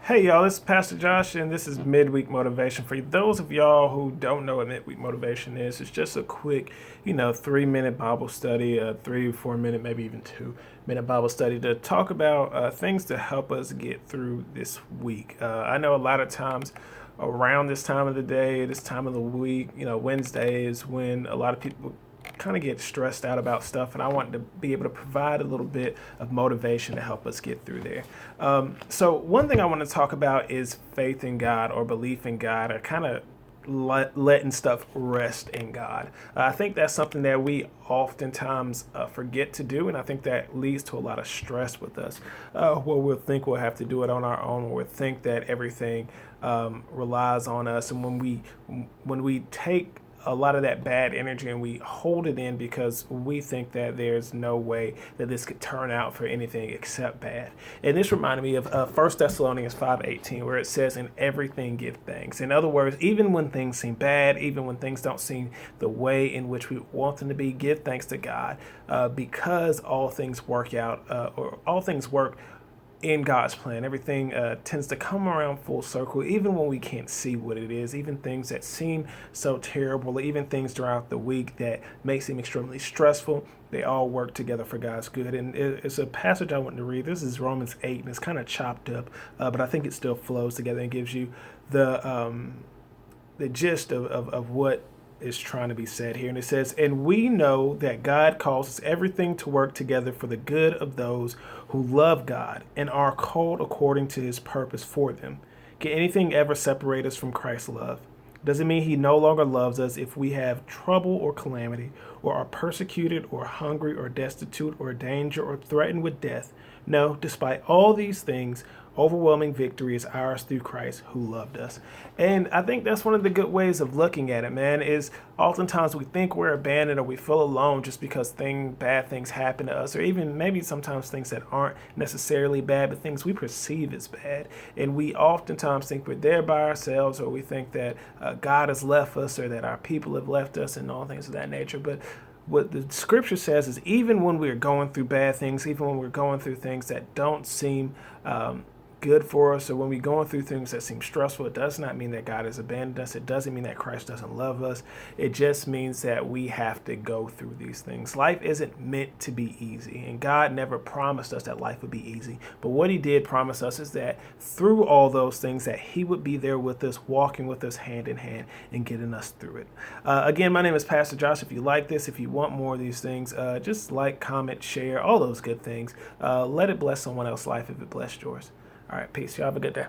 Hey y'all, this is Pastor Josh, and this is Midweek Motivation. For those of y'all who don't know what Midweek Motivation is, it's just a quick, 3 minute Bible study, a 3 or 4 minute, maybe even 2 minute Bible study to talk about things to help us get through this week. I know a lot of times around this time of the day, this time of the week, Wednesday is when a lot of people kind of get stressed out about stuff, and I want to be able to provide a little bit of motivation to help us get through there. So one thing I want to talk about is faith in God or belief in God, or kind of letting stuff rest in God. I think that's something that we oftentimes forget to do, and I think that leads to a lot of stress with us, where we'll think we'll have to do it on our own, or we'll think that everything relies on us, and when we take a lot of that bad energy and we hold it in because we think that there's no way that this could turn out for anything except bad. And this reminded me of 1 Thessalonians 5:18, where it says, in everything give thanks. In other words, even when things seem bad, even when things don't seem the way in which we want them to be, give thanks to God, because all things work out, or all things work in God's plan. Everything tends to come around full circle, even when we can't see what it is, even things that seem so terrible, even things throughout the week that may seem extremely stressful. They all work together for God's good. And it's a passage I want to read. This is Romans 8, and it's kind of chopped up, but I think it still flows together and gives you the gist of what is trying to be said here. And it says, and we know that God causes everything to work together for the good of those who love God and are called according to his purpose for them. Can anything ever separate us from Christ's love? Does it mean he no longer loves us if we have trouble or calamity, or are persecuted, or hungry, or destitute, or danger, or threatened with death? No, despite all these things, overwhelming victory is ours through Christ who loved us. And I think that's one of the good ways of looking at it, man, is oftentimes we think we're abandoned or we feel alone just because bad things happen to us, or even maybe sometimes things that aren't necessarily bad, but things we perceive as bad. And we oftentimes think we're there by ourselves, or we think that God has left us, or that our people have left us, and all things of that nature. But what the scripture says is, even when we're going through bad things, even when we're going through things that don't seem good for us, or when we're going through things that seem stressful, it does not mean that God has abandoned us. It doesn't mean that Christ doesn't love us. It just means that we have to go through these things. Life isn't meant to be easy, and God never promised us that life would be easy. But what he did promise us is that through all those things, that he would be there with us, walking with us hand in hand and getting us through it. Again, my name is Pastor Josh. If you like this, if you want more of these things, just like, comment, share, all those good things. Let it bless someone else's life if it blessed yours. All right, peace. Y'all have a good day.